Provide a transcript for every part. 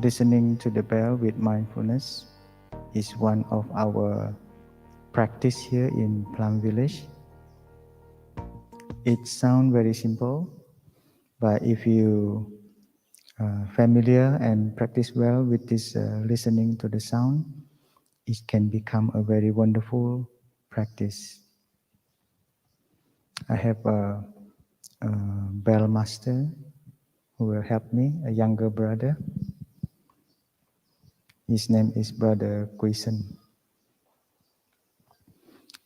listening to the bell with mindfulness is one of our practice here in Plum Village. It sounds very simple, but if you familiar and practice well with this listening to the sound, it can become a very wonderful practice. I have a bell master who will help me, a younger brother. His name is Brother Guisen.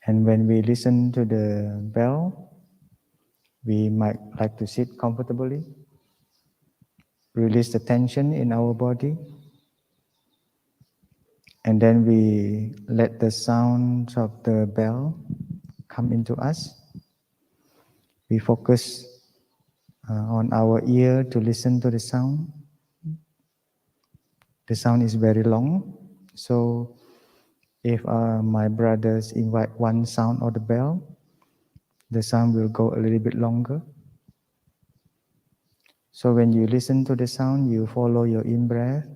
And when we listen to the bell, we might like to sit comfortably, release the tension in our body, and then we let the sound of the bell come into us. We focus on our ear to listen to the sound. The sound is very long, so if my brothers invite one sound of the bell, the sound will go a little bit longer. So when you listen to the sound, you follow your in-breath,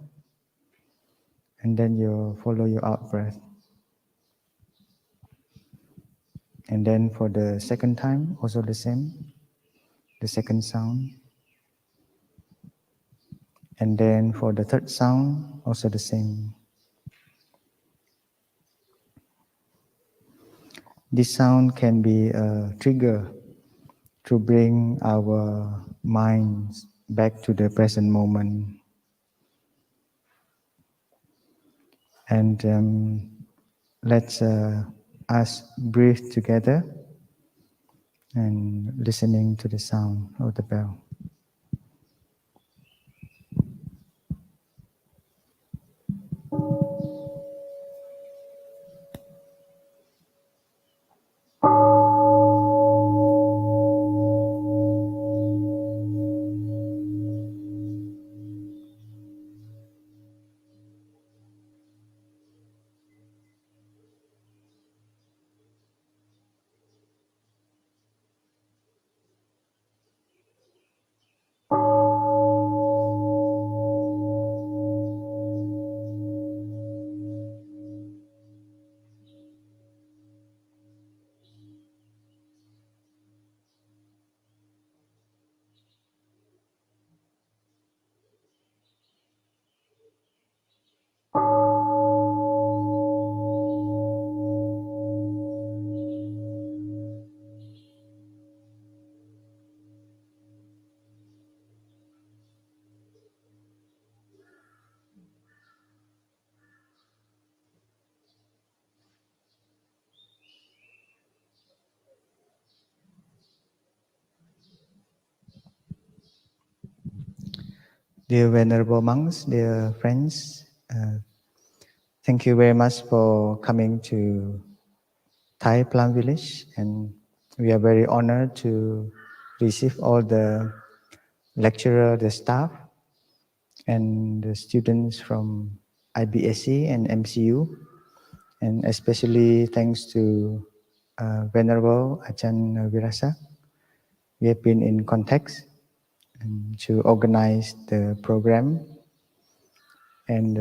and then you follow your out-breath. And then for the second time, also the same, the second sound. And then for the third sound, also the same. This sound can be a trigger to bring our minds back to the present moment. And let's us breathe together and listening to the sound of the bell. Dear Venerable Monks, dear friends, thank you very much for coming to Thai Plum Village, and we are very honored to receive all the lecturer, the staff, and the students from IBSC and MCU, and especially thanks to Venerable Ajahn Virasa. We have been in contact to organize the program, and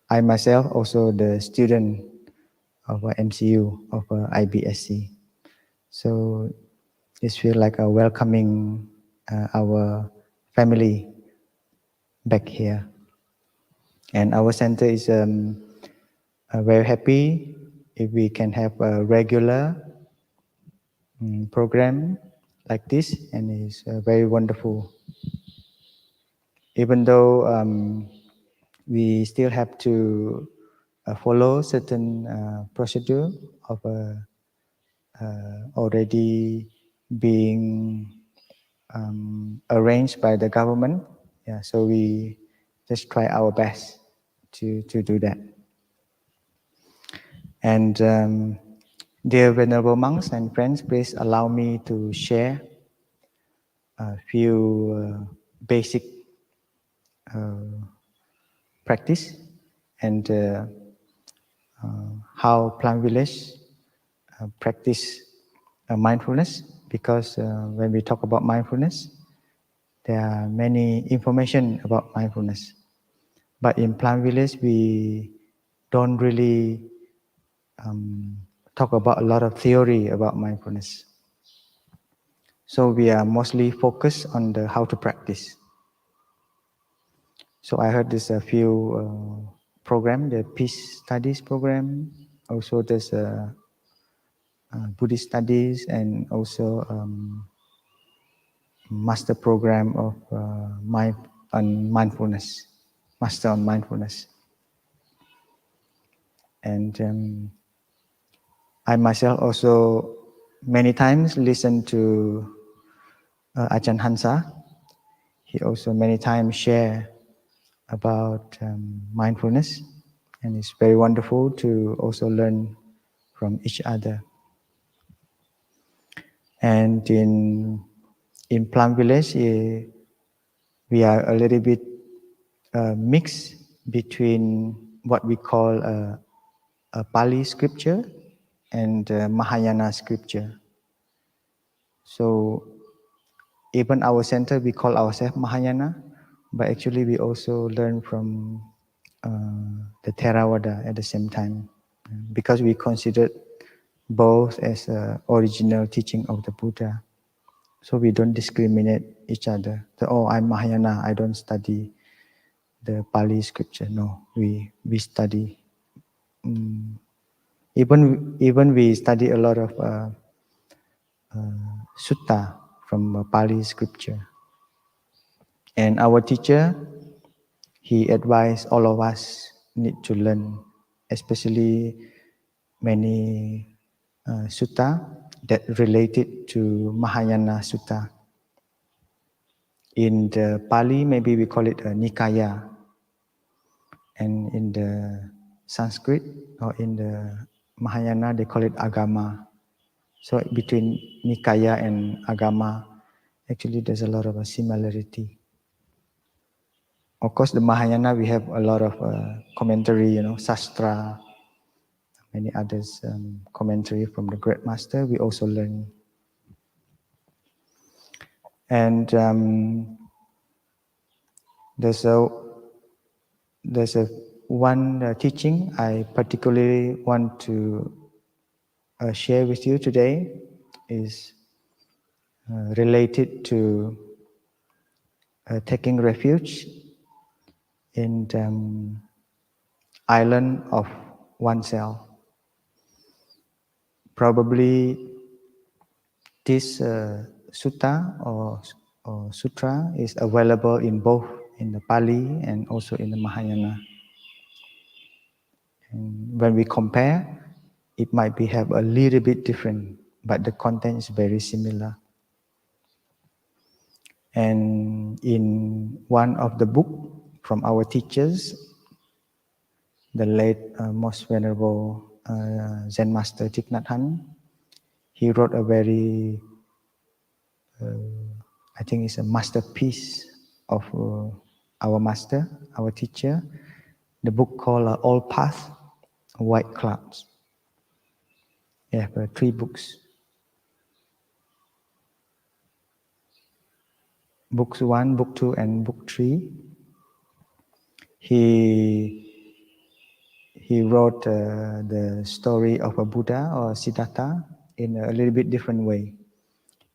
I myself also the student of MCU of IBSC. So it feels like a welcoming our family back here. And our center is very happy if we can have a regular program like this, and it's very wonderful. Even though we still have to follow certain procedure of already being arranged by the government. Yeah, so we just try our best to do that. And dear Venerable Monks and friends, please allow me to share a few basic practice and how Plum Village practice mindfulness, because when we talk about mindfulness, there are many information about mindfulness. But in Plant Village, we don't really talk about a lot of theory about mindfulness. So we are mostly focused on the how to practice. So I heard there's a few program, the peace studies program. Also there's a Buddhist studies and also master program of mindfulness, master on mindfulness. And I myself also many times listen to Ajahn Hansa. He also many times share about mindfulness, and it's very wonderful to also learn from each other. And in Plum Village, we are a little bit mixed between what we call a Pali scripture and Mahayana scripture. So even our center, we call ourselves Mahayana, but actually we also learn from the Theravada at the same time, because we consider both as original teaching of the Buddha. So we don't discriminate each other. So, oh, I'm Mahayana, I don't study the Pali scripture. No, we study. Even we study a lot of sutta from Pali scripture. And our teacher, he advised all of us need to learn, especially many sutta that related to Mahayana sutta. In the Pali, maybe we call it a Nikaya, and in the Sanskrit or in the Mahayana, they call it Agama. So between Nikaya and Agama, actually there's a lot of a similarity. Of course, the Mahayana, we have a lot of commentary, Sastra, many others commentary from the great master. We also learn. And there's a one teaching I particularly want to share with you today is related to taking refuge in the island of oneself. Probably this sutta or sutra is available in both in the Pali and also in the Mahayana. And when we compare, it might be have a little bit different, but the content is very similar. And in one of the book from our teachers, the late most venerable Zen master Thich Nhat Hanh, he wrote a very, I think it's a masterpiece of our master, our teacher, the book called All Paths, White Clouds. We have 3 books. Books 1, Book 2, and Book 3. He wrote the story of a Buddha or Siddhartha in a little bit different way.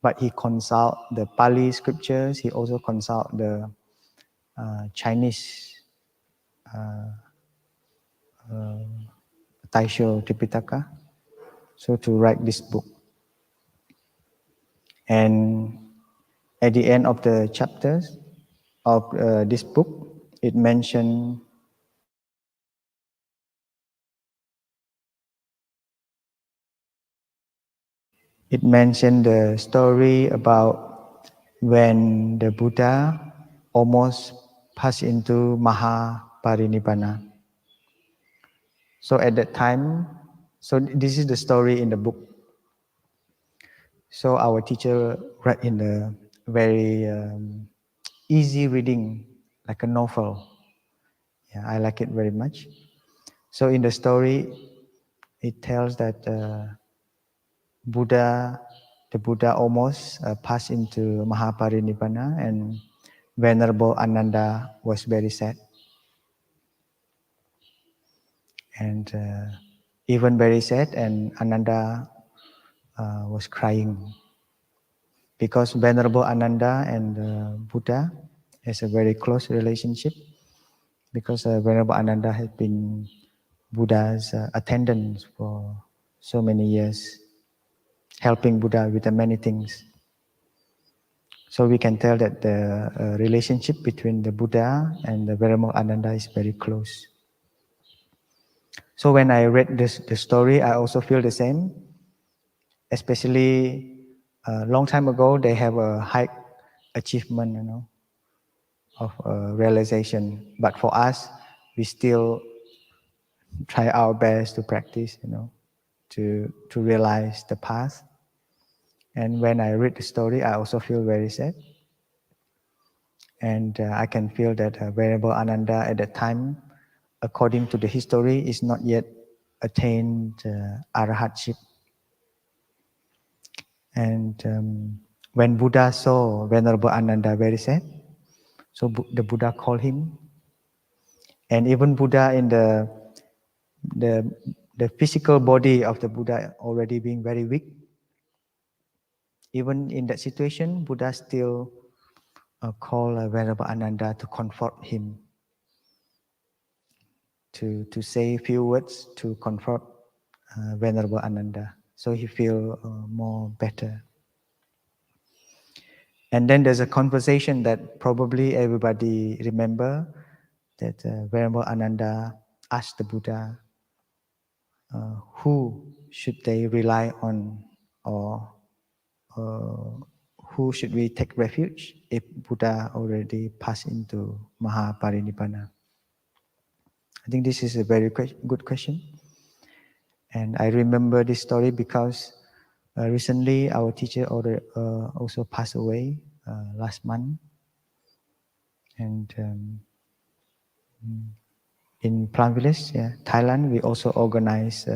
But he consult the Pali scriptures. He also consult the Chinese Taisho Tipitaka, so to write this book. And at the end of the chapters of this book, it mentioned the story about when the Buddha almost passed into Mahaparinibbana. So at that time, so this is the story in the book. So our teacher read in a very easy reading, like a novel. Yeah, I like it very much. So in the story, it tells that the Buddha almost passed into Mahaparinibbana, and Venerable Ananda was very sad. and even very sad, and Ananda was crying because Venerable Ananda and Buddha has a very close relationship, because Venerable Ananda has been Buddha's attendant for so many years, helping Buddha with many things. So we can tell that the relationship between the Buddha and the Venerable Ananda is very close. So when I read the story, I also feel the same. Especially a long time ago, they have a high achievement, of realization. But for us, we still try our best to practice, to realize the path. And when I read the story, I also feel very sad. And I can feel that Venerable Ananda at that time, according to the history, is not yet attained arahatship. And when Buddha saw Venerable Ananda very sad, so the Buddha called him. And even Buddha in the physical body of the Buddha already being very weak, even in that situation, Buddha still called Venerable Ananda to comfort him, to say a few words to comfort Venerable Ananda, so he feel more better. And then there's a conversation that probably everybody remember, that Venerable Ananda asked the Buddha, who should they rely on, or who should we take refuge if Buddha already passed into Mahaparinibbana? I think this is a very good question. And I remember this story because recently our teacher also passed away last month. And in Plum Village, Thailand, we also organize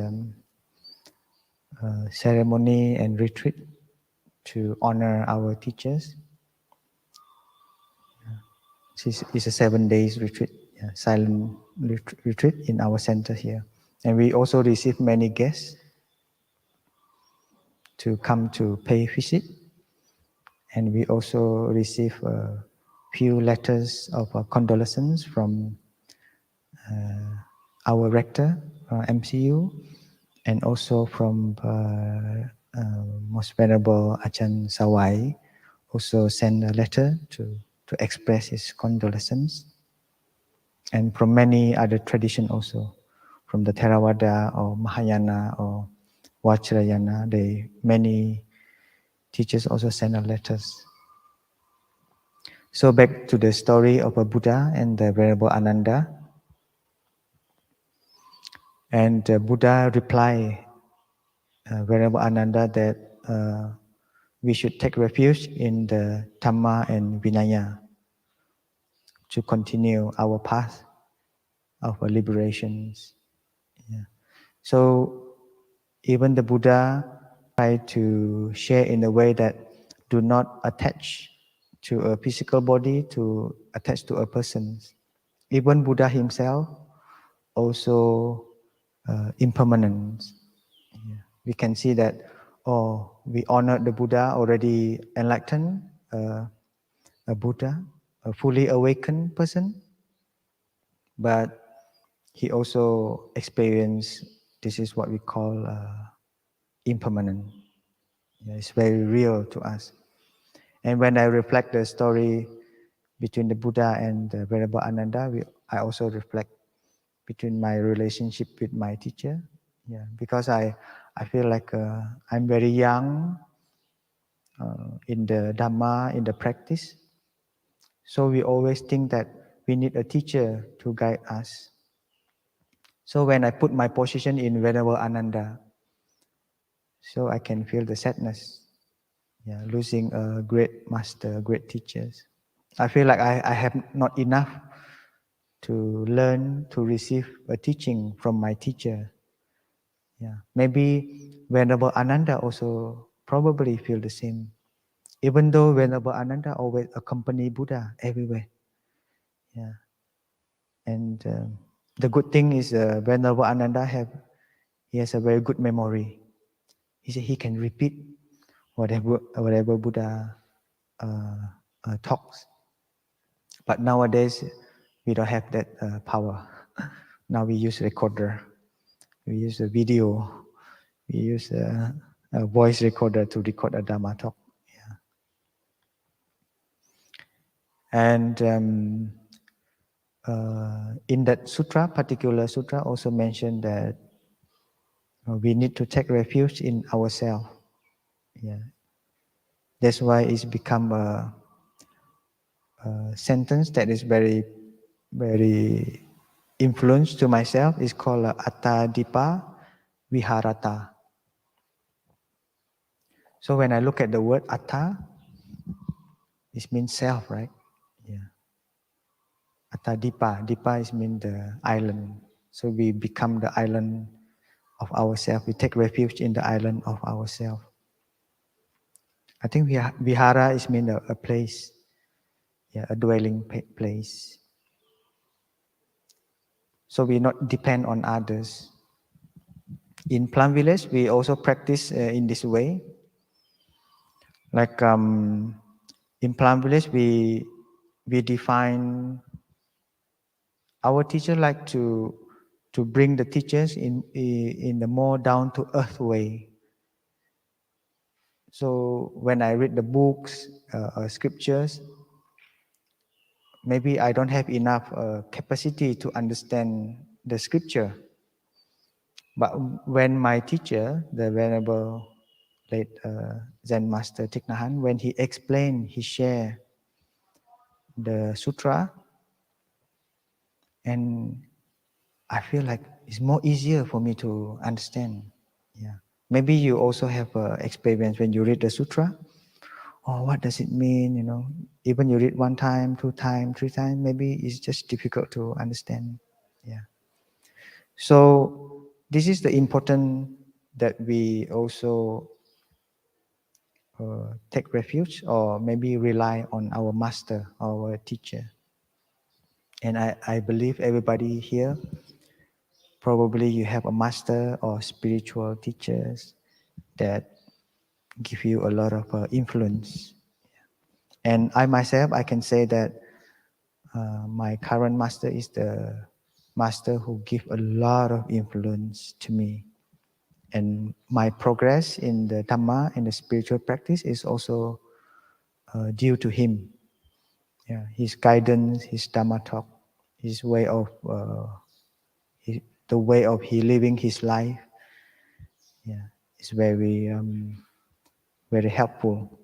ceremony and retreat to honor our teachers. It's a 7 days retreat, silent retreat in our center here. And we also receive many guests to come to pay visit. And we also receive a few letters of condolences from our rector, MCU, and also from Most Venerable Ajahn Sawai, also sent a letter to express his condolences. And from many other traditions also, from the Theravada or Mahayana or Vajrayana, many teachers also send letters. So back to the story of a Buddha and the Venerable Ananda. And Buddha replied Venerable Ananda that we should take refuge in the Dhamma and Vinaya to continue our path of liberations. Yeah. So even the Buddha tried to share in a way that do not attach to a physical body, to attach to a person. Even Buddha himself also impermanent. Yeah. We can see that, we honor the Buddha already enlightened, a Buddha, a fully awakened person, but he also experienced, this is what we call impermanent. Yeah, it's very real to us. And when I reflect the story between the Buddha and the Venerable Ananda, I also reflect between my relationship with my teacher. Yeah, because I feel like I'm very young in the Dhamma, in the practice. So we always think that we need a teacher to guide us. So when I put my position in Venerable Ananda, so I can feel the sadness, losing a great master, great teachers. I feel like I have not enough to learn, to receive a teaching from my teacher. Yeah, maybe Venerable Ananda also probably feel the same. Even though Venerable Ananda always accompany Buddha everywhere. Yeah, and The good thing is Venerable Ananda he has a very good memory. He said he can repeat whatever Buddha talks. But nowadays we don't have that power. Now we use recorder, we use a video, we use a voice recorder to record a Dhamma talk. Yeah. And in that sutra, particular sutra, also mentioned that we need to take refuge in ourselves. Yeah. That's why it's become a sentence that is very, very influenced to myself. It's called Atta Dipa Viharata. So when I look at the word Atta, it means self, right? Yeah. Atta Dipa. Dipa is mean the island. So we become the island of ourselves. We take refuge in the island of ourselves. I think Vihara is mean a place, yeah, a dwelling place. So we not depend on others. In Plum Village, we also practice in this way. Like in Plum Village, we define our teacher like to bring the teachers in the more down to earth way. So when I read the books, scriptures, maybe I don't have enough capacity to understand the scripture. But when my teacher, the Venerable late Zen Master Thich Nhat Hanh, when he explained, he shared the sutra, and I feel like it's more easier for me to understand. Yeah. Maybe you also have experience when you read the sutra. Oh, what does it mean? You know, even you read 1 time, 2 times, 3 times, maybe it's just difficult to understand. Yeah. So this is the important that we also take refuge or maybe rely on our master, our teacher. And I believe everybody here, probably you have a master or spiritual teachers that give you a lot of influence. And I myself, I can say that my current master is the master who give a lot of influence to me. And my progress in the Dhamma, in the spiritual practice, is also due to him. Yeah, his guidance, his Dhamma talk, his way of the way of he living his life. Yeah, is very very helpful.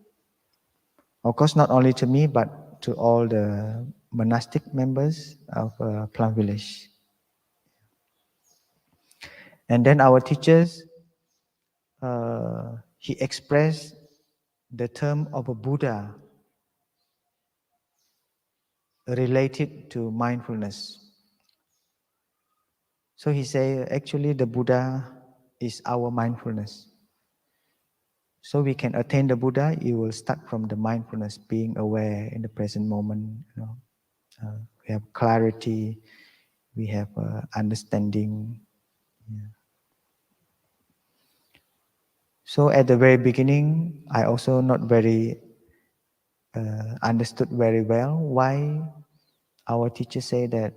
Of course, not only to me, but to all the monastic members of Plum Village. And then our teachers, he expressed the term of a Buddha related to mindfulness. So he said, actually, the Buddha is our mindfulness. So we can attain the Buddha. You will start from the mindfulness, being aware in the present moment. You know, we have clarity, we have understanding. Yeah. So at the very beginning, I also not very understood very well why our teachers say that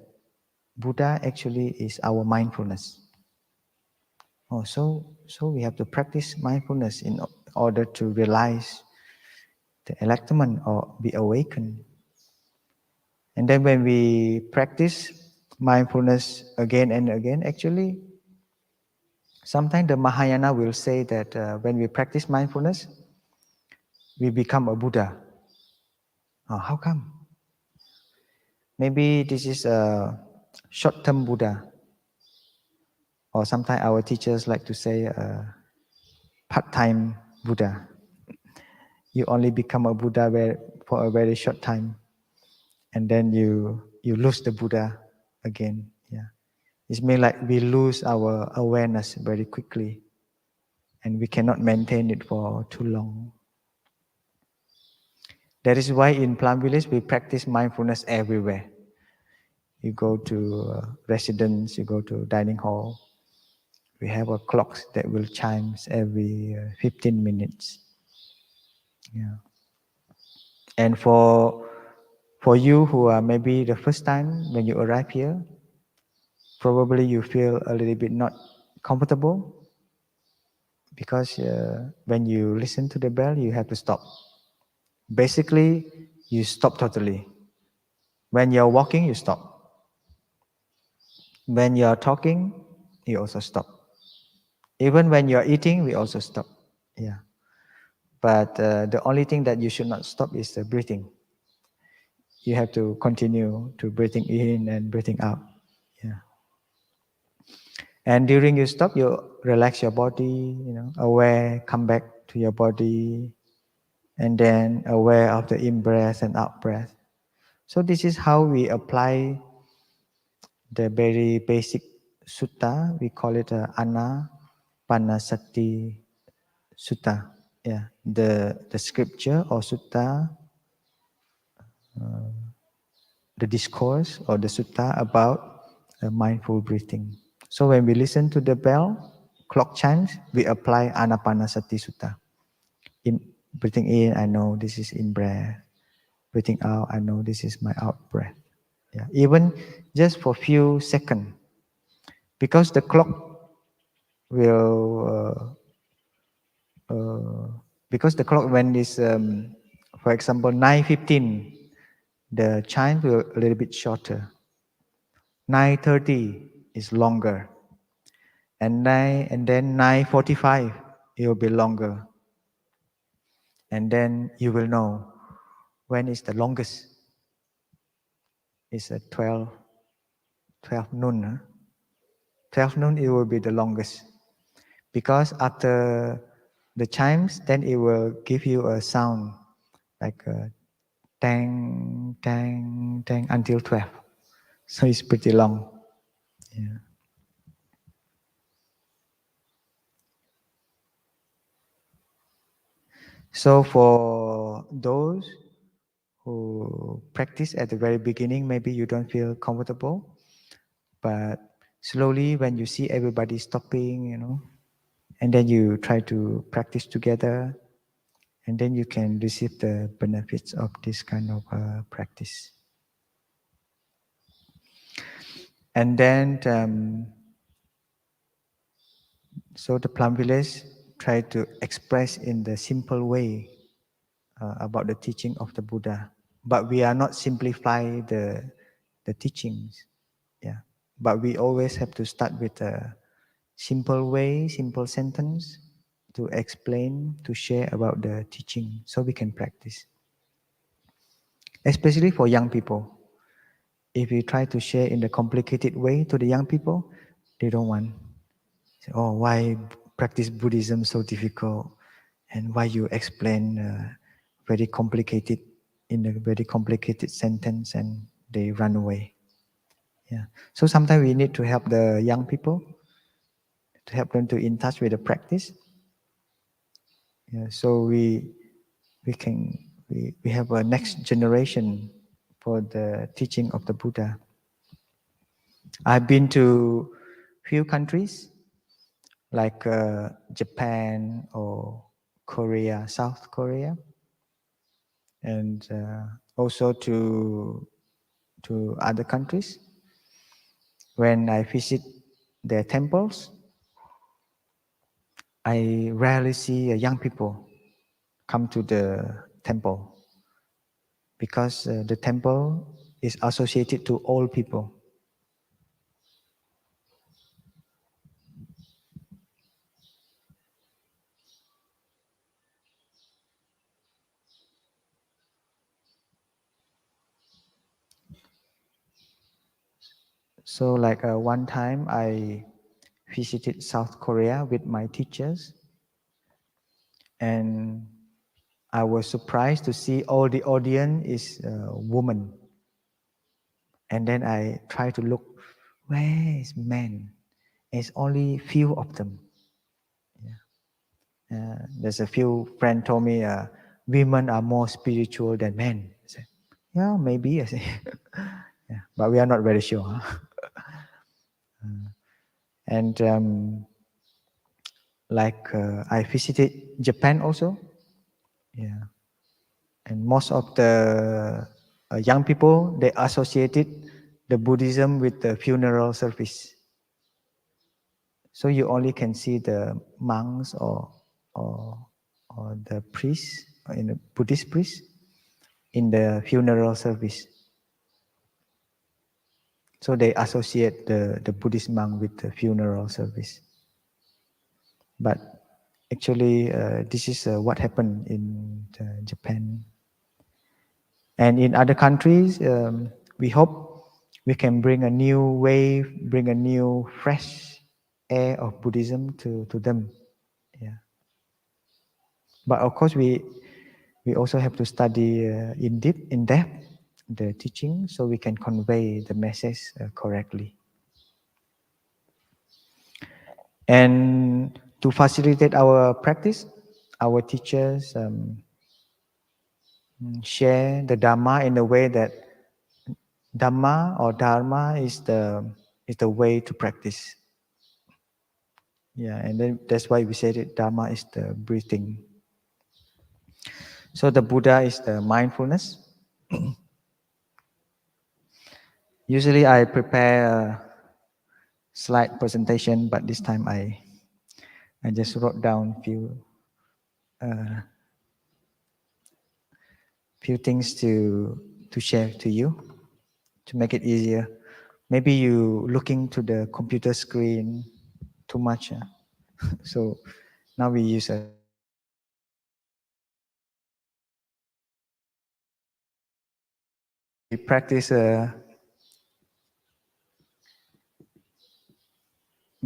Buddha actually is our mindfulness. Oh, so we have to practice mindfulness in order to realize the enlightenment or be awakened. And then when we practice mindfulness again and again, actually, sometimes the Mahayana will say that when we practice mindfulness, we become a Buddha. Oh, how come? Maybe this is a short-term Buddha. Or sometimes our teachers like to say part-time Buddha. You only become a Buddha for a very short time. And then you lose the Buddha again. Yeah. It means like we lose our awareness very quickly. And we cannot maintain it for too long. That is why in Plum Village we practice mindfulness everywhere. You go to residence, you go to dining hall. We have a clock that will chimes every 15 minutes. Yeah. And for you who are maybe the first time when you arrive here, probably you feel a little bit not comfortable because when you listen to the bell, you have to stop. Basically, you stop totally. When you're walking, you stop. When you're talking, you also stop. Even when you're eating, we also stop. Yeah. But the only thing that you should not stop is the breathing. You have to continue to breathing in and breathing out. Yeah. And during you stop, you relax your body, aware, come back to your body, and then aware of the in-breath and out-breath. So this is how we apply the very basic sutta. We call it Anapanasati Sutta. Yeah, the scripture or sutta, the discourse or the sutta about mindful breathing. So when we listen to the bell, clock chimes, we apply Anapanasati Sutta. Breathing in, I know this is in breath. Breathing out, I know this is my out breath. Yeah. Even just for few seconds, because the clock will, because the clock when is, for example, 9:15, the chime will a little bit shorter. 9:30 is longer, and then 9:45 it will be longer, and then you will know when is the longest. It's at 12 noon. Huh? 12 noon it will be the longest, because after the chimes, then it will give you a sound like a tang, tang, tang until 12. So it's pretty long. Yeah. So for those who practice at the very beginning, maybe you don't feel comfortable, but slowly when you see everybody stopping, and then you try to practice together, and then you can receive the benefits of this kind of practice. And then, so the Plum Village try to express in the simple way about the teaching of the Buddha. But we are not simplify the teachings. Yeah. But we always have to start with a simple way, simple sentence to explain, to share about the teaching so we can practice. Especially for young people. If you try to share in the complicated way to the young people, they don't want. Oh, why practice Buddhism so difficult? And why you explain very complicated in a very complicated sentence, and they run away. Yeah. So sometimes we need to help the young people, to help them to in touch with the practice. Yeah. So we have a next generation for the teaching of the Buddha. I've been to few countries like Japan or Korea, South Korea, and also to other countries. When I visit their temples, I rarely see young people come to the temple, because the temple is associated to old people. So like one time I visited South Korea with my teachers, and I was surprised to see all the audience is women. And then I try to look, where is men? It's only few of them. Yeah. There's a few friends told me women are more spiritual than men. I said, yeah, maybe. I say, Yeah, but we are not very sure. Huh? And I visited Japan also. Yeah, and most of the young people, they associated the Buddhism with the funeral service. So you only can see the monks or, or the priests, in the Buddhist priests, in the funeral service. So they associate the Buddhist monk with the funeral service. But actually, this is what happened in Japan. And in other countries, we hope we can bring a new wave, bring a new fresh air of Buddhism to them. Yeah. But of course, we also have to study in depth the teaching so we can convey the message correctly. And to facilitate our practice, our teachers share the Dhamma in a way that Dhamma or Dharma is the way to practice. Yeah, and then that's why we said it. Dharma is the breathing. So the Buddha is the mindfulness. Usually I prepare a slide presentation, but this time I just wrote down few things to share to you to make it easier. Maybe you looking to the computer screen too much. So now we use a we practice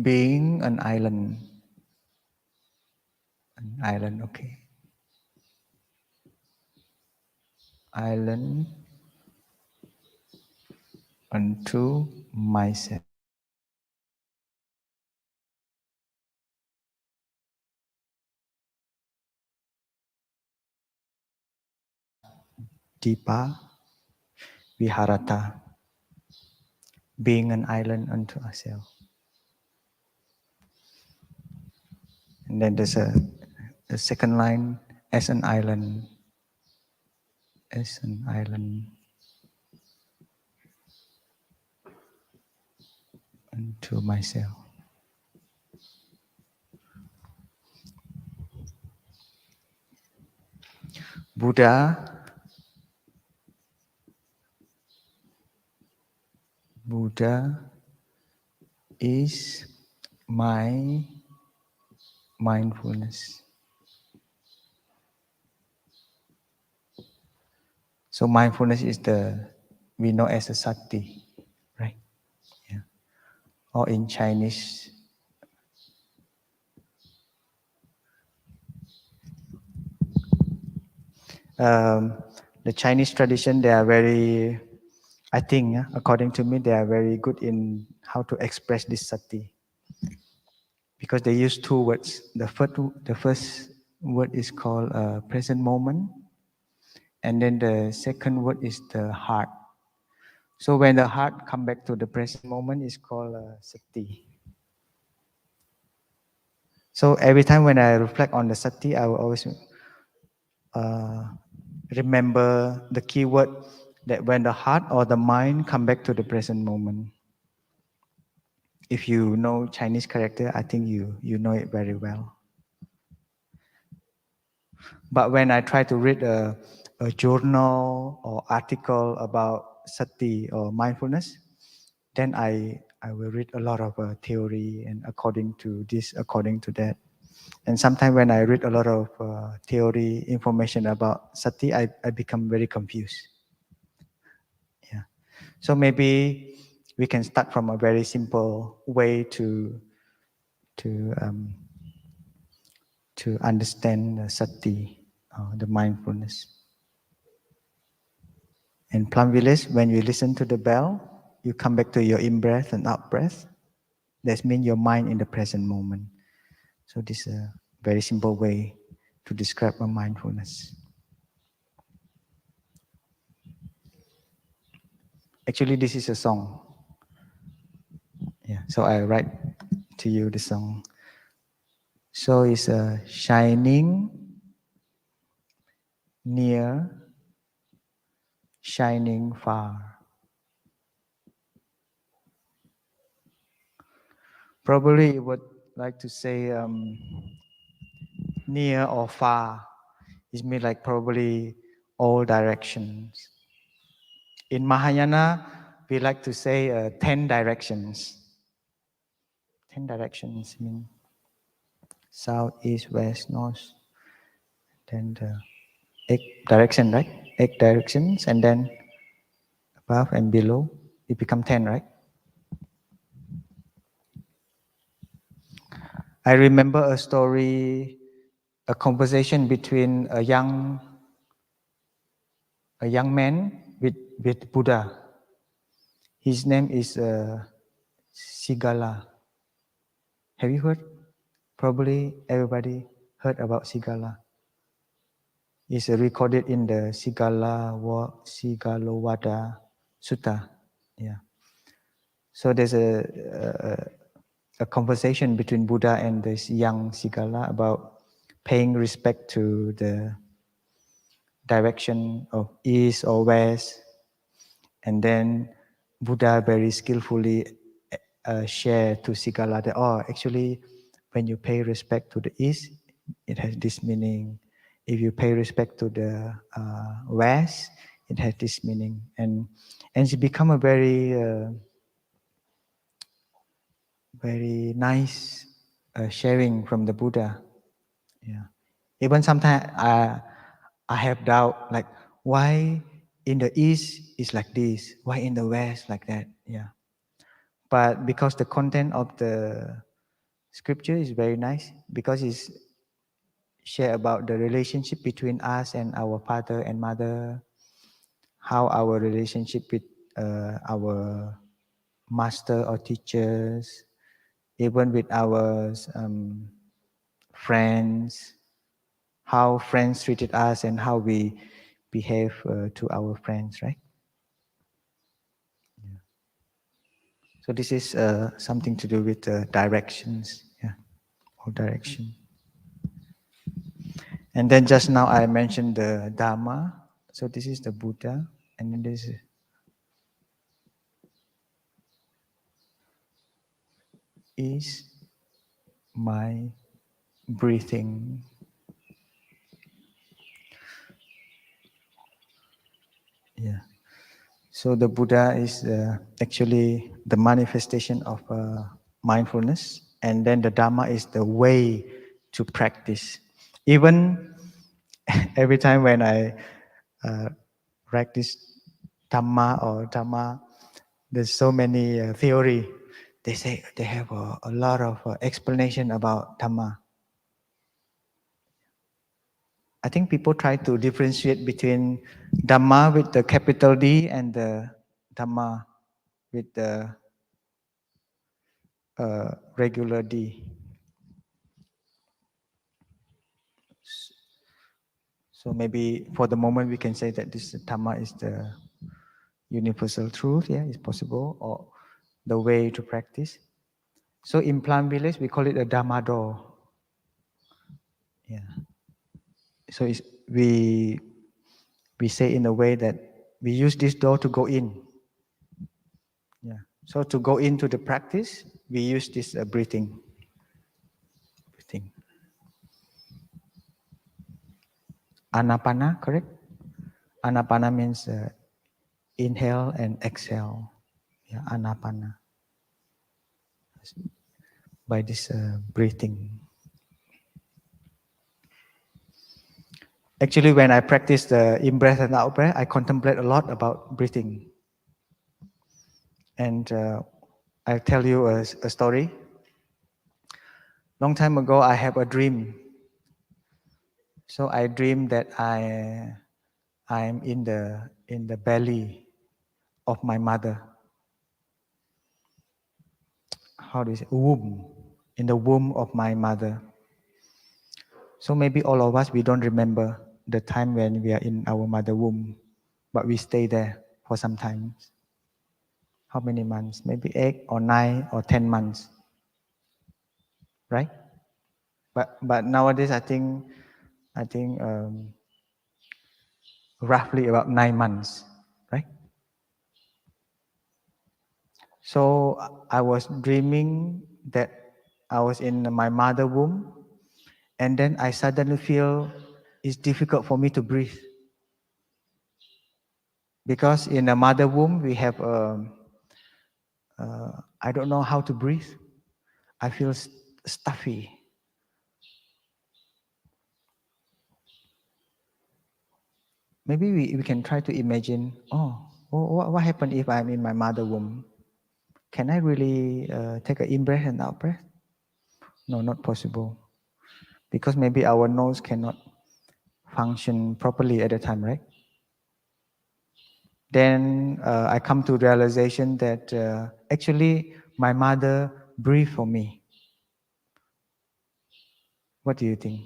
being an island. An island, okay. Island unto myself. Dipa Viharata. Being an island unto ourselves. And then there's the second line, as an island. As an island unto myself. Buddha is my mindfulness. So mindfulness is we know as a sati, right? Yeah. Or in Chinese, the Chinese tradition, they are very, I think, according to me, they are very good in how to express this sati. Because they use two words. The first word is called present moment, and then the second word is the heart. So when the heart come back to the present moment, it's called sati. So every time when I reflect on the sati, I will always remember the key word that when the heart or the mind come back to the present moment. If you know Chinese character, I think you know it very well. But when I try to read a journal or article about sati or mindfulness, then I will read a lot of theory and according to this, according to that. And sometimes when I read a lot of theory information about sati, I become very confused. Yeah. So maybe we can start from a very simple way to um, to understand the sati, the mindfulness. In Plum Village, when you listen to the bell, you come back to your in-breath and out-breath. That means your mind in the present moment. So this is a very simple way to describe a mindfulness. Actually, this is a song. Yeah, so I write to you the song. So it's shining near, shining far. Probably you would like to say near or far. It means like probably all directions. In Mahayana, we like to say 10 directions. 10 directions mean south, east, west, north. Then the 8 direction, right? 8 directions, and then above and below, it become 10, right? I remember a story, a conversation between a young man with Buddha. His name is Sigala. Have you heard? Probably everybody heard about Sigala. It's recorded in the Sigalovada Sutta. Yeah. So there's a conversation between Buddha and this young Sigala about paying respect to the direction of east or west. And then Buddha very skillfully share to Sigala that, oh, actually, when you pay respect to the east, it has this meaning. If you pay respect to the west, it has this meaning. And she become a very nice sharing from the Buddha. Yeah. Even sometimes I have doubt, like why in the east is like this, why in the west like that. Yeah. But because the content of the scripture is very nice, because it's share about the relationship between us and our father and mother, how our relationship with our master or teachers, even with our friends, how friends treated us and how we behave to our friends, right? Yeah. So this is something to do with directions, yeah, or direction. And then just now I mentioned the Dhamma. So this is the Buddha, and then this is my breathing. Yeah. So the Buddha is actually the manifestation of mindfulness, and then the Dhamma is the way to practice. Even every time when I practice Dhamma or Dhamma, there's so many theory. They say they have a lot of explanation about Dhamma. I think people try to differentiate between Dhamma with the capital D and the Dhamma with the regular D. So maybe for the moment we can say that this Dhamma is the universal truth, yeah, it's possible, or the way to practice. So in Plant Village we call it a Dharma Door. Yeah. So we say in a way that we use this door to go in. Yeah. So to go into the practice, we use this breathing. Breathing. Anapana, correct? Anapana means inhale and exhale. Yeah, anapana. By this breathing. Actually, when I practice the in-breath and out-breath, I contemplate a lot about breathing. And I'll tell you a story. Long time ago, I have a dream. So I dream that I'm in the belly of my mother. How do you say? Womb. In the womb of my mother. So maybe all of us, we don't remember the time when we are in our mother womb, but we stay there for some time. how many months? Maybe 8 or 9 or 10 months, right? But nowadays I think roughly about 9 months, right? So I was dreaming that I was in my mother womb, and then I suddenly feel it's difficult for me to breathe. Because in a mother womb, we have, I don't know how to breathe. I feel stuffy. Maybe we can try to imagine, what happened if I'm in my mother womb? Can I really take an in-breath and out-breath? No, not possible. Because maybe our nose cannot function properly at the time, right? Then I come to realization that actually my mother breathed for me. What do you think?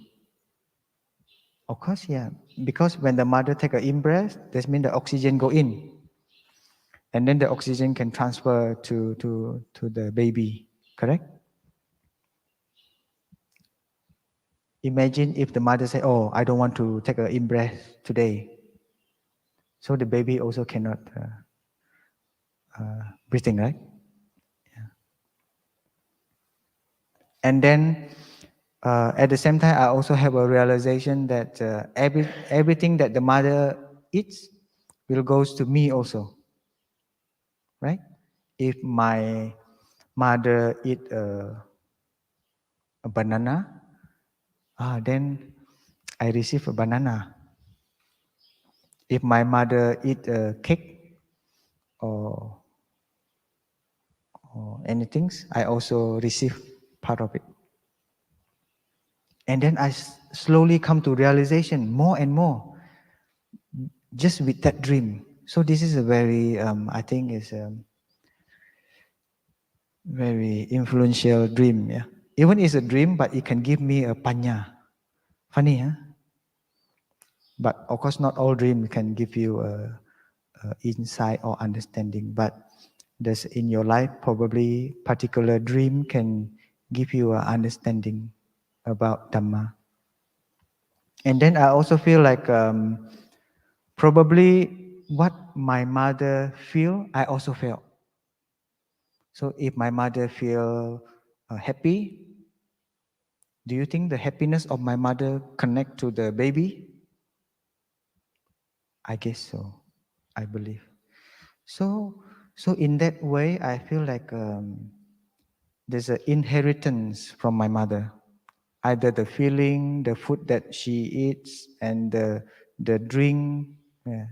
Of course, yeah. Because when the mother take an in-breath, that means the oxygen go in. And then the oxygen can transfer to the baby, correct? Imagine if the mother say, oh, I don't want to take an in-breath today. So the baby also cannot breathing, right? Yeah. And then at the same time, I also have a realization that everything that the mother eats will goes to me also, right? If my mother eat a banana, then I receive a banana. If my mother eat a cake or anything, I also receive part of it. And then I slowly come to realization more and more, just with that dream. So this is a very, I think, is a very influential dream. Yeah, even it's a dream, but it can give me a panya. Funny, huh? But of course, not all dream can give you a insight or understanding. But there's in your life probably particular dream can give you an understanding about Dhamma. And then I also feel like probably what my mother feel, I also felt. So if my mother feel happy, do you think the happiness of my mother connect to the baby? I guess so. I believe. So in that way, I feel like there's an inheritance from my mother. Either the feeling, the food that she eats, and the drink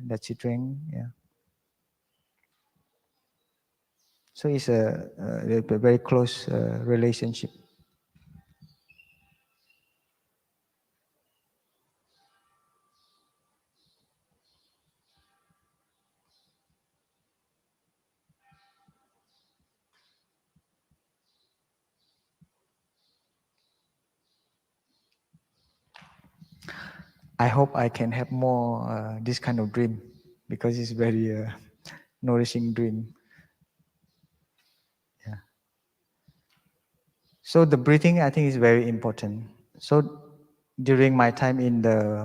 that she drank. Yeah. So it's a very close relationship. I hope I can have more this kind of dream because it's very nourishing dream. Yeah. So the breathing, I think, is very important. So during my time in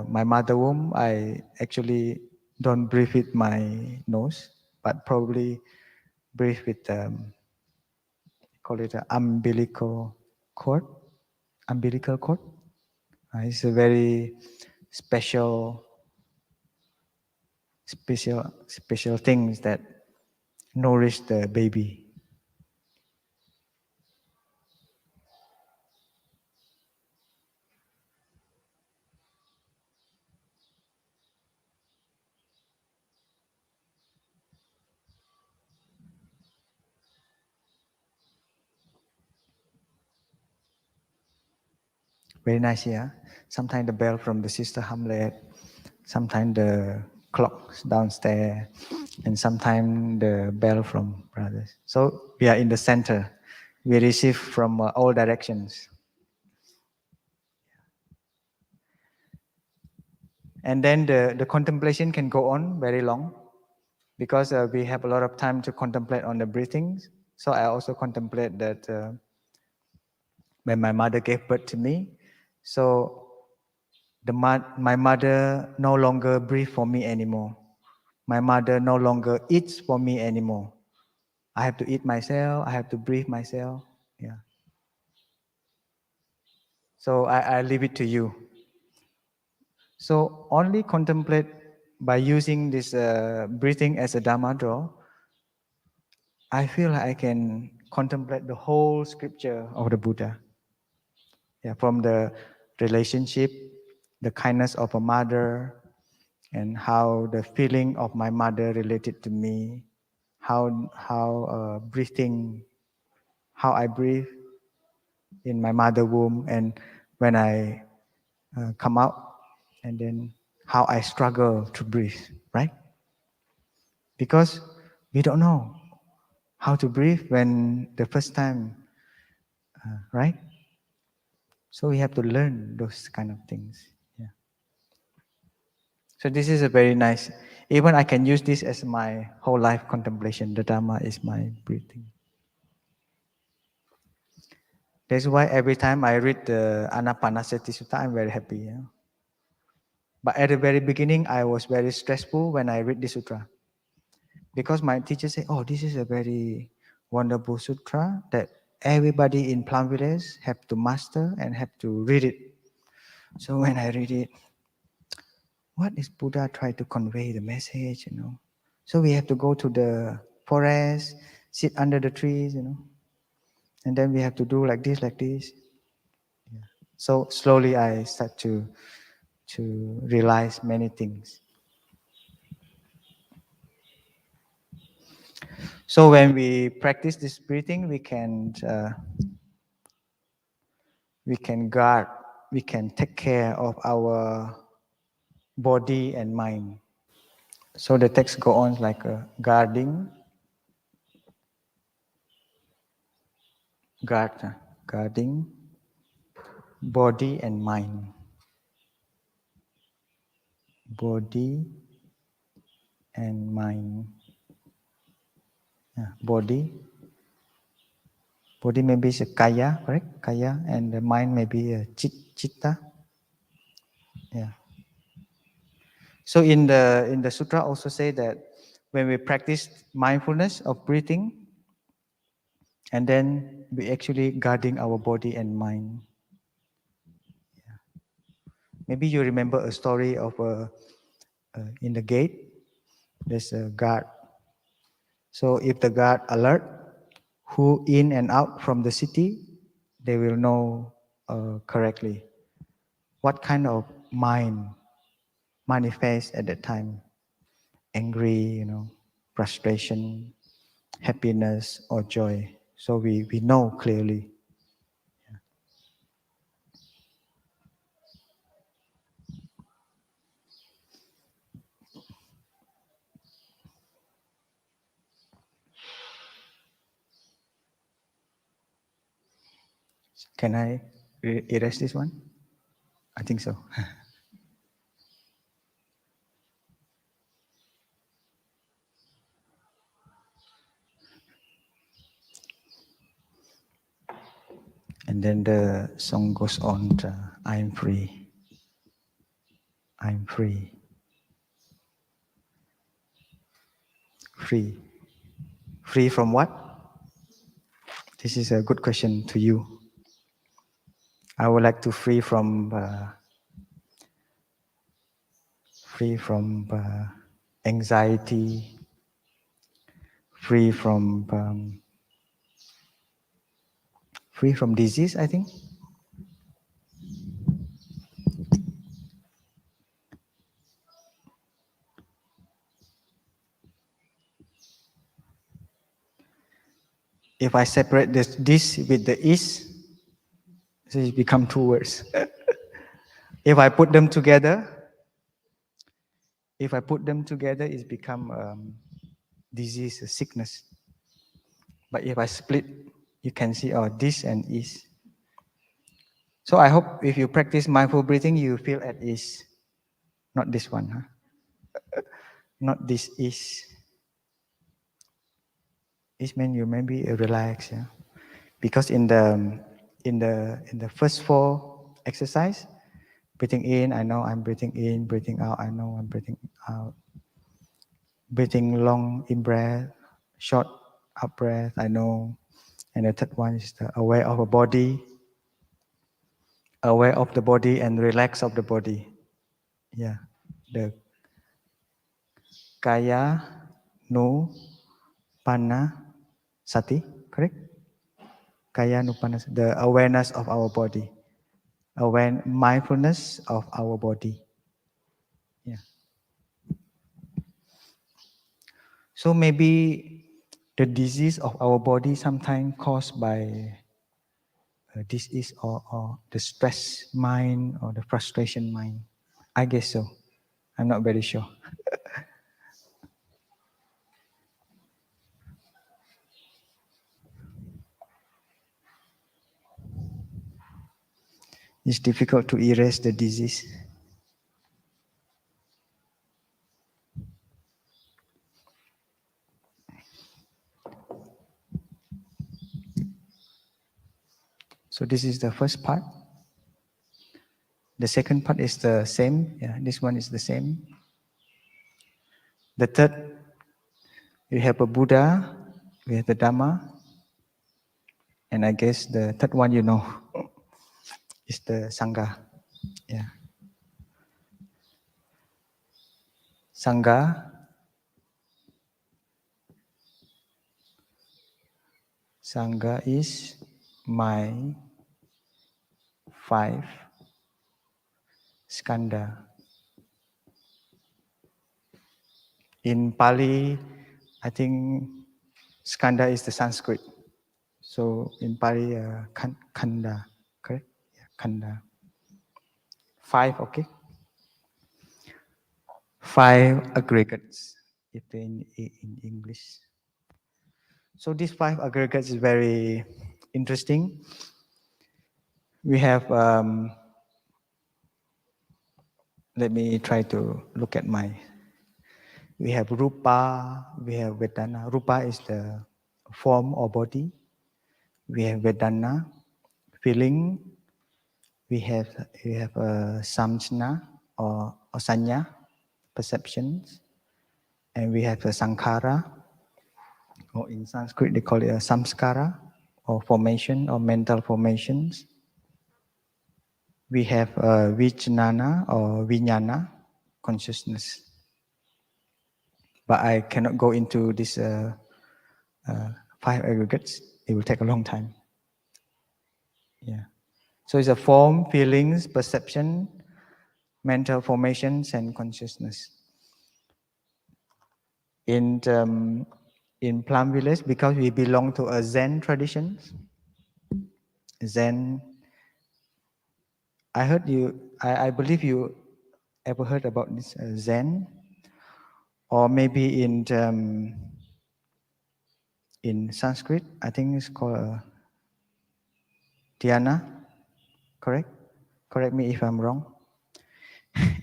my mother womb, I actually don't breathe with my nose, but probably breathe with call it an umbilical cord. Umbilical cord. It's a very special special things that nourish the baby. Very nice, yeah. Sometimes the bell from the sister Hamlet, sometimes the clocks downstairs, and sometimes the bell from brothers. So we are in the center. We receive from all directions. And then the contemplation can go on very long. Because we have a lot of time to contemplate on the breathing. So I also contemplate that when my mother gave birth to me, so my mother no longer breathes for me anymore. My mother no longer eats for me anymore. I have to eat myself. I have to breathe myself. Yeah. So I leave it to you. So only contemplate by using this breathing as a Dharma door. I feel like I can contemplate the whole scripture of the Buddha. Yeah, from the relationship, the kindness of a mother, and how the feeling of my mother related to me, how breathing, how I breathe in my mother womb, and when I come out, and then how I struggle to breathe, right? Because we don't know how to breathe when the first time, right? So we have to learn those kind of things. Yeah. So this is a very nice. Even I can use this as my whole life contemplation. The Dharma is my breathing. That's why every time I read the Anapanasati Sutta, I'm very happy. Yeah? But at the very beginning, I was very stressful when I read this sutra. Because my teacher said, oh, this is a very wonderful sutra that everybody in Plum Village have to master and have to read it. So when I read it, what is Buddha trying to convey the message, you know? So we have to go to the forest, sit under the trees, you know, and then we have to do like this, like this. Yeah. So slowly I start to realize many things. So when we practice this breathing, we can guard, we can take care of our body and mind. So the text go on like guarding, guarding body and mind. Body and mind. Yeah, body maybe is a kaya, correct? Kaya, and the mind maybe a chitta. Yeah. So in the sutra also say that when we practice mindfulness of breathing, and then we actually guarding our body and mind. Yeah. Maybe you remember a story of in the gate, there's a guard. So if the guard alert who in and out from the city, they will know correctly what kind of mind manifests at that time. Angry, you know, frustration, happiness, or joy. So we know clearly. Can I erase this one? I think so. And then the song goes on, I'm free. I'm free. Free. Free from what? This is a good question to you. I would like to free from anxiety, free from disease, I think. If I separate this with the is, so it become two words. If I put them together, it's become disease, sickness. But if I split, you can see, oh, this and is. So I hope if you practice mindful breathing, you feel at ease. Not this one, huh? Not this is. It means you maybe relax, yeah. Because in the first 4 exercise, breathing in, I know I'm breathing in, breathing out, I know I'm breathing out. Breathing long in breath, short out breath, I know. And the third one is the aware of a body, aware of the body and relax of the body. Yeah, the kaya no pana sati, correct? Kaya no pana, the awareness of our body, mindfulness of our body. Yeah. So maybe the disease of our body sometimes caused by disease or the stress mind or the frustration mind. I guess so. I'm not very sure. It's difficult to erase the disease. So this is the first part. The second part is the same. Yeah, this one is the same. The third, we have a Buddha, we have the Dhamma, and I guess the third one you know is the Sangha. Yeah. Sangha. Sangha is my 5 skandha. In Pali, I think skandha is the Sanskrit. So in Pali, khanda, correct? Yeah, khanda. 5, okay? 5 aggregates, if in English. So these 5 aggregates is very interesting. We have, let me try to look at my, we have rupa, we have vedana. Rupa is the form or body. We have vedana, feeling. We have samjna or sanya, perceptions. And we have a sankhara, or in Sanskrit they call it a samskara, or formation or mental formations. We have vijnana or vijnana, consciousness. But I cannot go into these 5 aggregates. It will take a long time. Yeah. So it's a form, feelings, perception, mental formations, and consciousness. In Plum Village, because we belong to a Zen tradition, Zen, I believe you ever heard about this Zen, or maybe in Sanskrit, I think it's called dhyana, correct? Correct me if I'm wrong.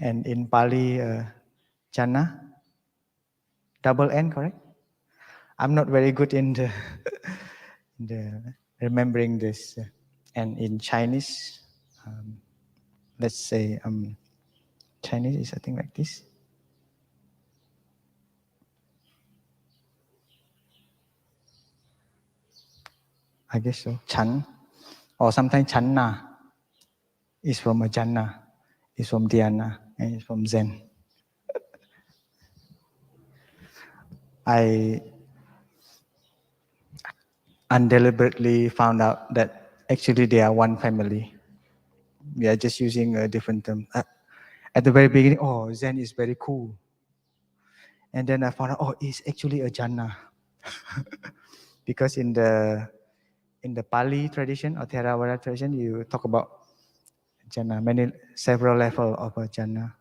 And in Pali, jhana, double N, correct? I'm not very good in the remembering this. And in Chinese, let's say Chinese is I think like this. I guess so. Chan, or sometimes Channa is from a jhana, is from dhyana, and is from Zen. I undeliberately found out that actually they are one family. We are just using a different term. At the very beginning, oh, Zen is very cool. And then I found out, oh, it's actually a jhana. Because in the Pali tradition or Theravada tradition, you talk about jhana, several levels of a jhana,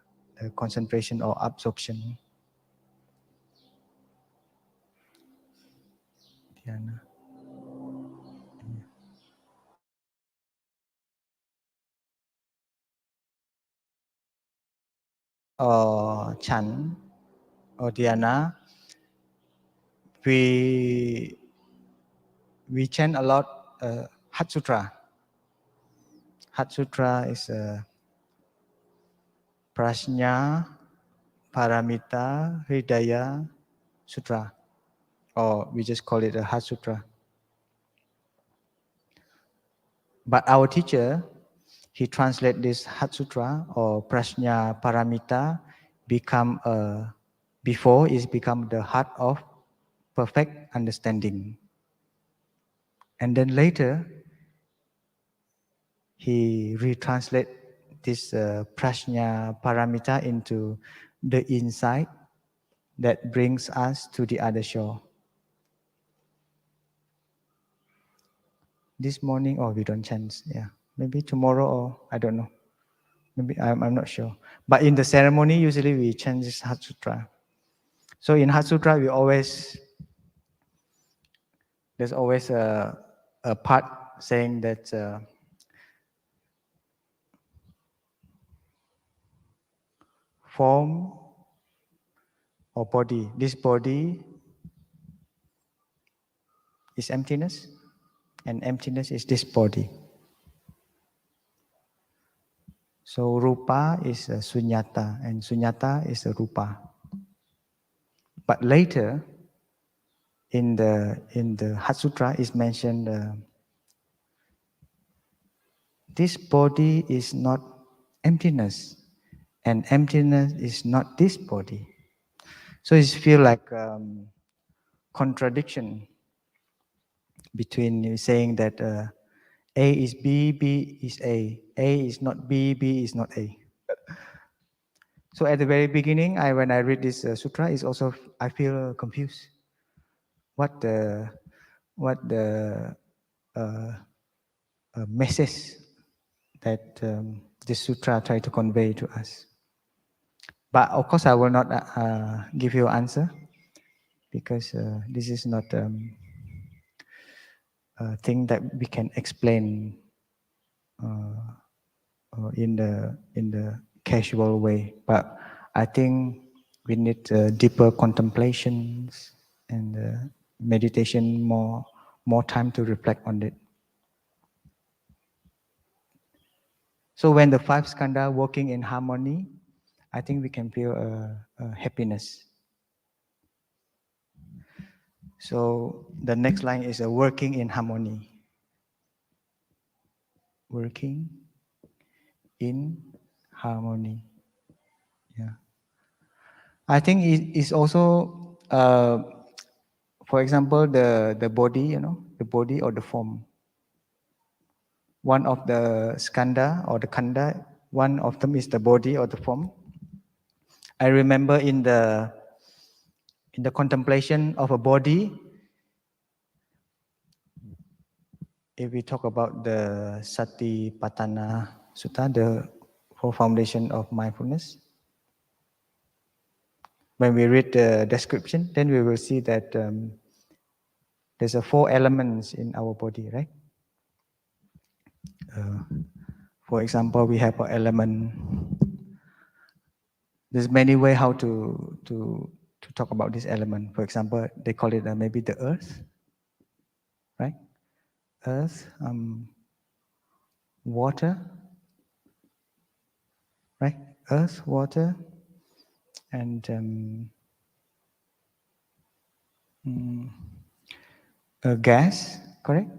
the concentration or absorption. Dhyana. Or Chan or Dhyana, we we chant a lot Hat Sutra. Hat Sutra is Prajna Paramita Hridaya Sutra, or we just call it a Hat Sutra. But our teacher, he translate this Hat Sutra or Prajna Paramita become before is become the heart of perfect understanding. And then later, he retranslate this Prajna Paramita into the insight that brings us to the other shore. This morning, we don't chant, yeah. Maybe tomorrow, or I don't know. Maybe I'm not sure. But in the ceremony, usually we chant this Hat Sutra. So in Hat Sutra, there's always a part saying that form or body, this body is emptiness, and emptiness is this body. So rupa is sunyata, and sunyata is rupa. But later, in the Hat Sutra, is mentioned this body is not emptiness, and emptiness is not this body. So it feels like contradiction between saying that A is B, B is A is not B, B is not A. So at the very beginning, when I read this sutra, is also I feel confused. What the message that this sutra try to convey to us? But of course, I will not give you an answer because this is not a thing that we can explain in the casual way. But I think we need deeper contemplations and meditation, more time to reflect on it. So when the five skandha working in harmony, I think we can feel happiness. So the next line is working in harmony. Working in harmony. Yeah. I think it is also, for example, the body, the body or the form. One of the skandha or the khandha, one of them is the body or the form. I remember in the contemplation of a body, if we talk about the Satipatthana Sutta, the four foundation of mindfulness, when we read the description, then we will see that there's four elements in our body, right? For example, we have an element. There's many ways how to talk about this element. For example, they call it maybe the earth, right? Earth, water, right? Earth, water, and gas, correct?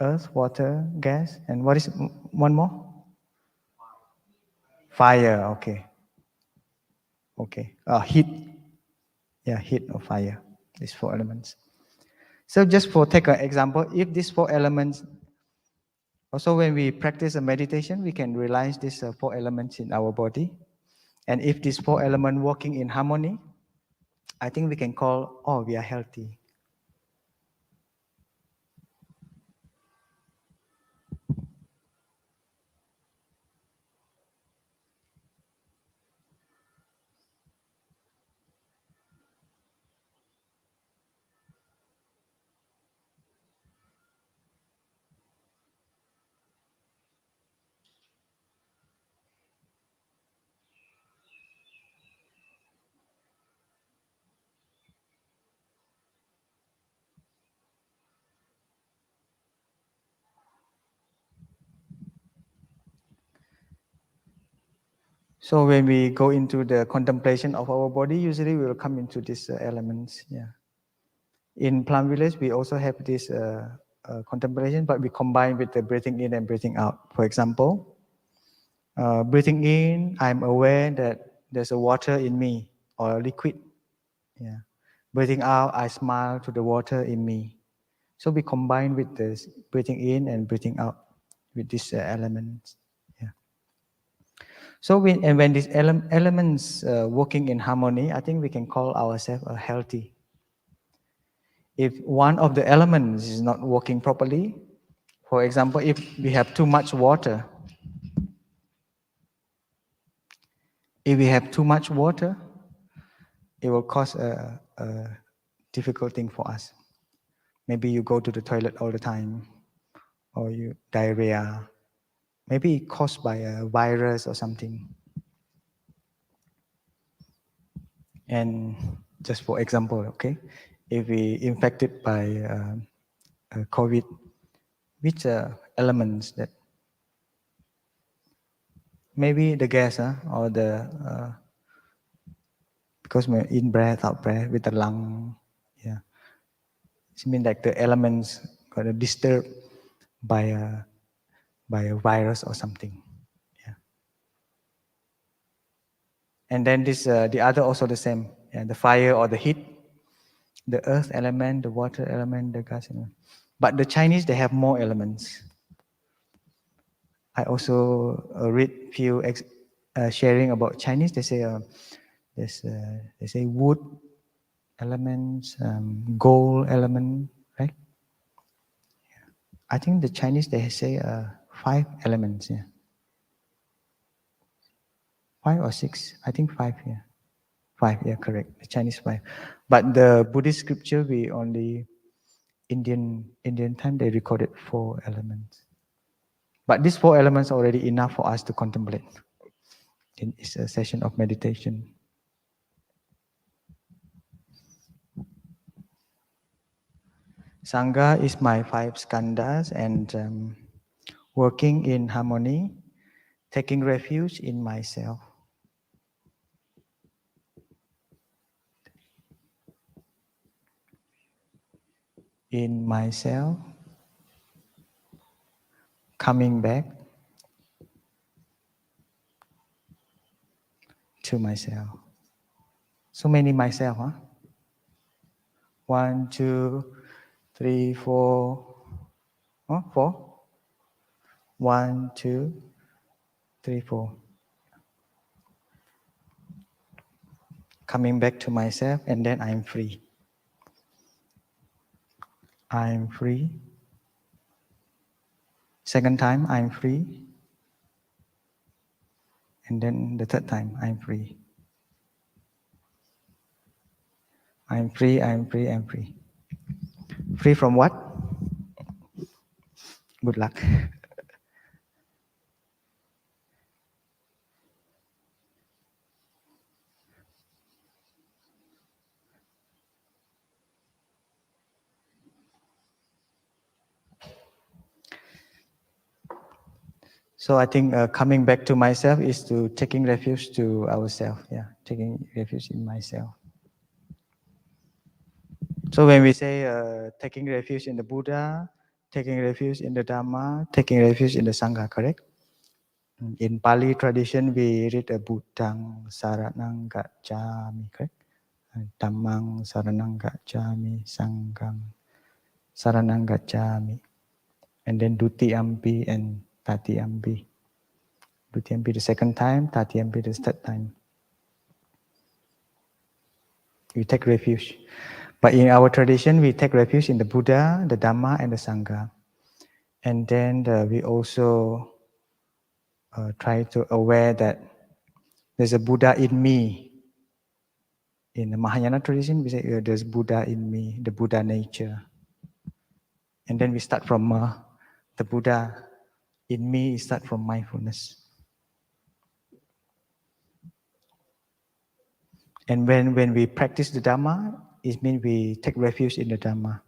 Earth, water, gas, and what is one more? Fire, okay. Okay, heat. Yeah, heat or fire. These four elements. So just for take an example, if these four elements, also when we practice a meditation, we can realize these four elements in our body. And if these four elements working in harmony, I think we can call, we are healthy. So when we go into the contemplation of our body, usually we will come into these elements. Yeah. In Plum Village, we also have this contemplation, but we combine with the breathing in and breathing out. For example, breathing in, I'm aware that there's a water in me or a liquid. Yeah. Breathing out, I smile to the water in me. So we combine with this breathing in and breathing out with these elements. Yeah. So when these elements working in harmony, I think we can call ourselves healthy. If one of the elements is not working properly, for example, if we have too much water, if we have too much water, it will cause a difficult thing for us. Maybe you go to the toilet all the time, or you diarrhea. Maybe caused by a virus or something. And just for example, okay, if we infected by COVID, which elements that maybe the gas or the because we're in breath, out breath with the lung, yeah, it means like the elements got disturbed by a virus or something, yeah. And then this the other also the same, yeah, the fire or the heat, the earth element, the water element, the gas element. But the Chinese, they have more elements. I also read few sharing about Chinese. They say they say wood elements, gold element, right? I think the Chinese they say 5 elements. Yeah, 5 or 6. I think 5. Yeah, 5. Yeah, correct. The Chinese 5, but the Buddhist scripture we only Indian time they recorded 4 elements. But these 4 elements are already enough for us to contemplate. It's a session of meditation. Sangha is my 5 skandhas and working in harmony, taking refuge in myself. In myself, coming back to myself. So many myself, huh? 1, 2, 3, 4. Oh, 4? 1, 2, 3, 4. Coming back to myself, and then I'm free. I'm free. Second time, I'm free. And then the third time, I'm free. I'm free, I'm free, I'm free. Free from what? Good luck. So I think coming back to myself is to taking refuge to ourselves. Yeah, taking refuge in myself. So when we say taking refuge in the Buddha, taking refuge in the Dhamma, taking refuge in the Sangha, correct? In Pali tradition, we read a Buddhang saranang gacchami, correct? Dhammang saranang gacchami, Sanghang saranang gacchami. And then Dutiyampi and Tatiyampi. Dutiyampi the second time, Tatiyampi the third time. We take refuge. But in our tradition, we take refuge in the Buddha, the Dhamma, and the Sangha. And then we also try to aware that there's a Buddha in me. In the Mahayana tradition, we say there's Buddha in me, the Buddha nature. And then we start from the Buddha in me, start from mindfulness. And when we practice the Dhamma, it means we take refuge in the Dhamma.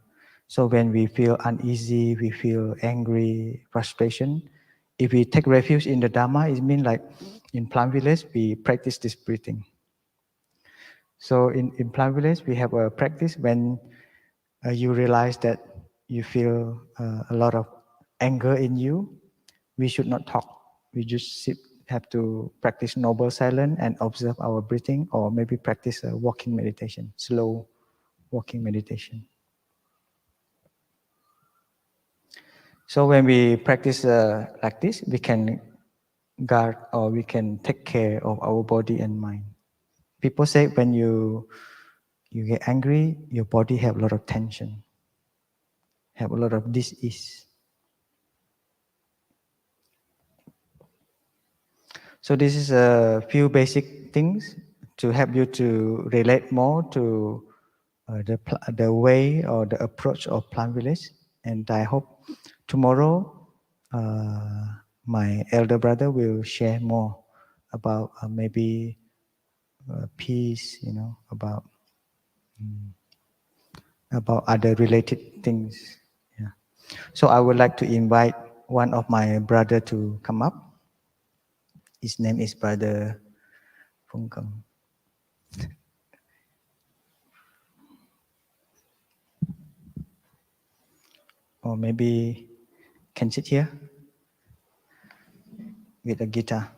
So when we feel uneasy, we feel angry, frustration, If we take refuge in the Dhamma, it means like in plant village, we practice this breathing. So in plant village, we have a practice when you realize that you feel a lot of anger in you, we should not talk. We just have to practice noble silence and observe our breathing, or maybe practice a walking meditation, slow walking meditation. So when we practice like this, we can guard or we can take care of our body and mind. People say when you get angry, your body have a lot of tension, have a lot of dis-ease. So this is a few basic things to help you to relate more to the way or the approach of plant village. And I hope tomorrow my elder brother will share more about maybe peace, about other related things. Yeah. So I would like to invite one of my brother to come up. His name is Brother Phungkang. Or maybe can sit here with a guitar.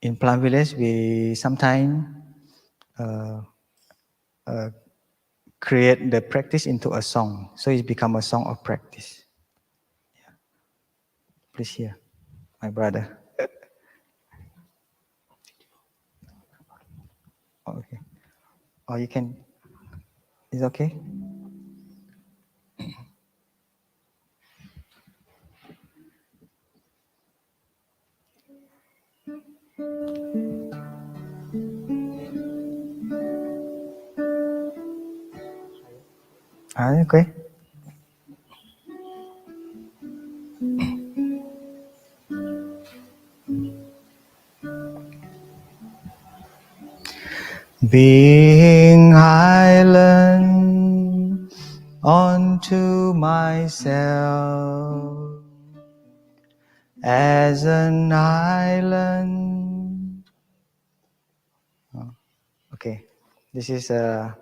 In plant village, we sometimes create the practice into a song, so it becomes a song of practice. Yeah. Please hear, my brother. Okay. Or you can. Is okay? Okay. Being island unto myself, as an island. Okay, this is a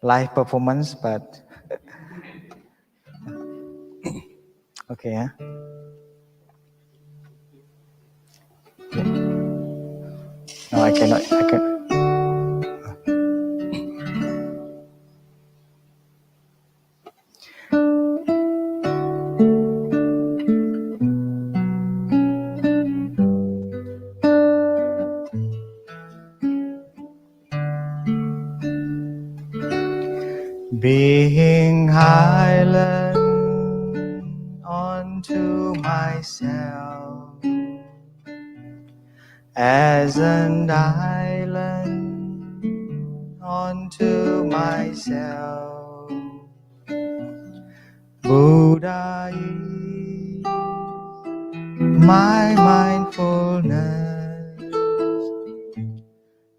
live performance, but okay, yeah. No, I cannot. I can. Being island unto myself, as an island unto myself. Buddha is my mindfulness,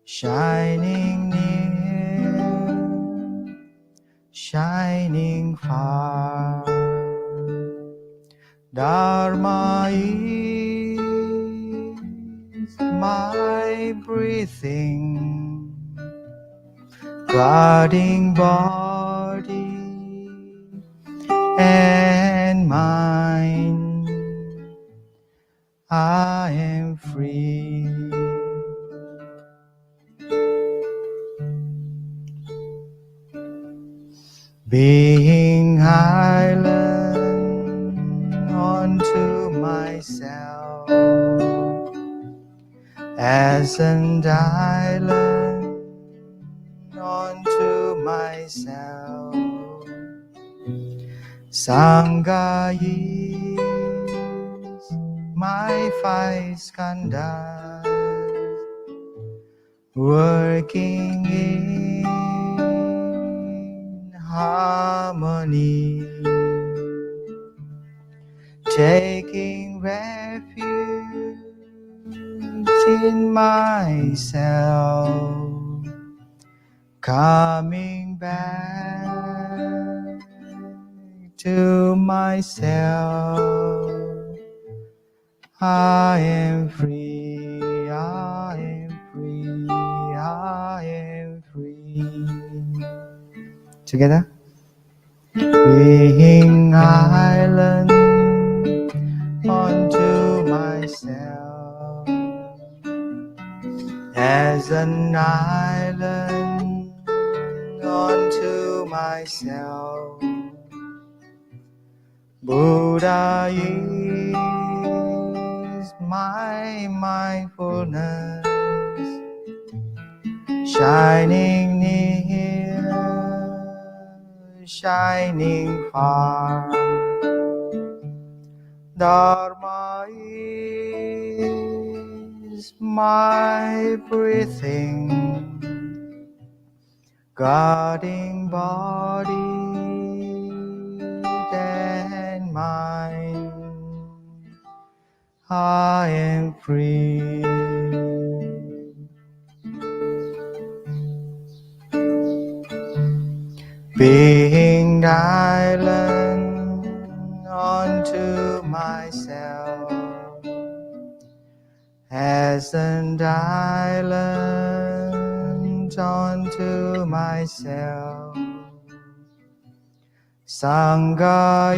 shining near, shining far. Dharma is my breathing, guarding body and mind. I am free. Being island unto myself, as an island unto myself. Sangha is my five skandhas, working in harmony, taking refuge in myself, coming back to myself. I am free, I am free, I am free. Together. Being island onto myself, as an island onto myself. Buddha is my mindfulness, shining near, shining far. Dharma is my breathing, guarding body and mind. I am free. Being island onto myself, as an island onto myself. Sangha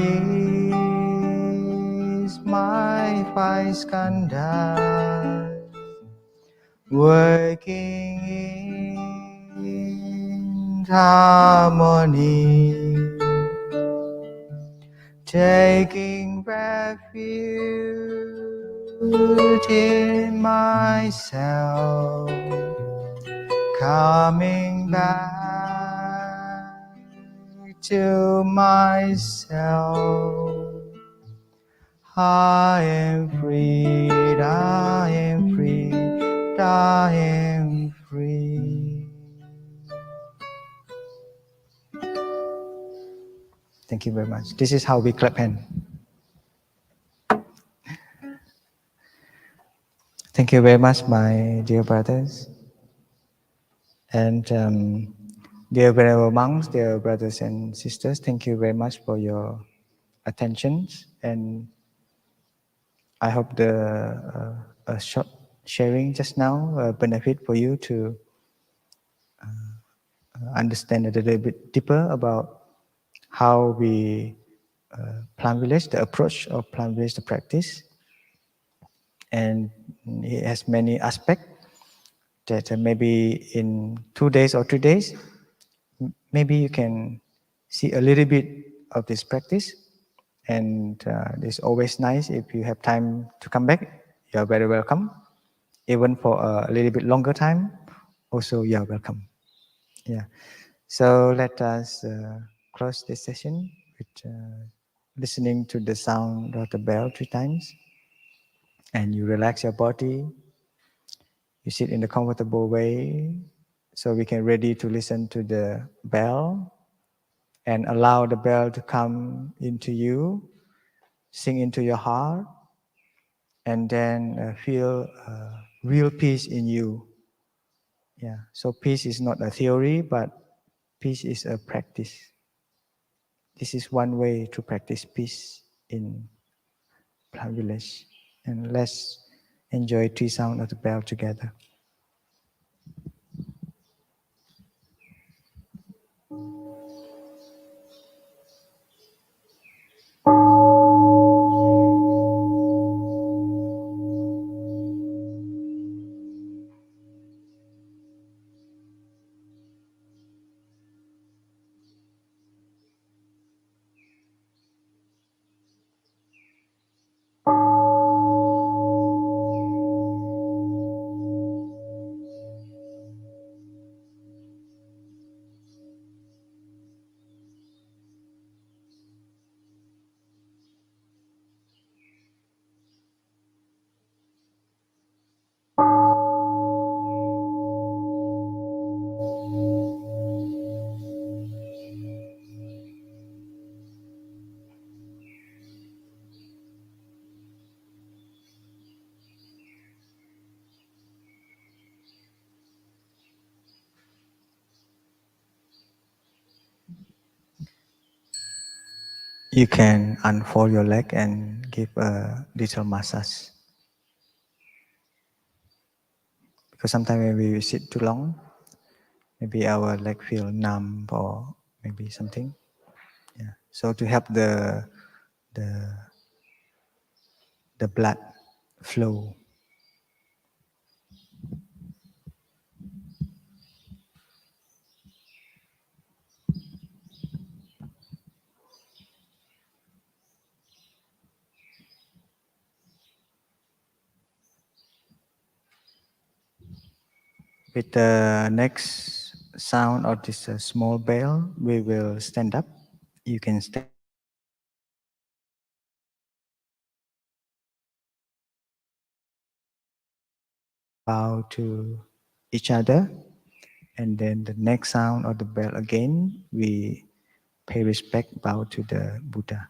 is my five skandhas, working in harmony, taking refuge in myself, coming back to myself. I am free, I am free, I am free. Thank you very much. This is how we clap hands. Thank you very much, my dear brothers. And dear venerable monks, dear brothers and sisters, thank you very much for your attention. And I hope the short sharing just now benefit for you to understand a little bit deeper about how we plant village, the approach of plant village, the practice. And it has many aspects that maybe in 2 days or 3 days, maybe you can see a little bit of this practice. And it's always nice if you have time to come back. You are very welcome. Even for a little bit longer time, also you are welcome. Yeah. So let us close this session with listening to the sound of the bell 3 times. And you relax your body. You sit in a comfortable way so we can ready to listen to the bell and allow the bell to come into you, sing into your heart, and then feel real peace in you. Yeah. So peace is not a theory, but peace is a practice. This is one way to practice peace in Plant Village. And let's enjoy 3 sound of the bell together. You can unfold your leg and give a little massage. Because sometimes when we sit too long, maybe our leg feel numb or maybe something. Yeah. So to help the the blood flow. With the next sound of this small bell, we will stand up. You can stand up bow to each other, and then the next sound of the bell again, we pay respect, bow to the Buddha.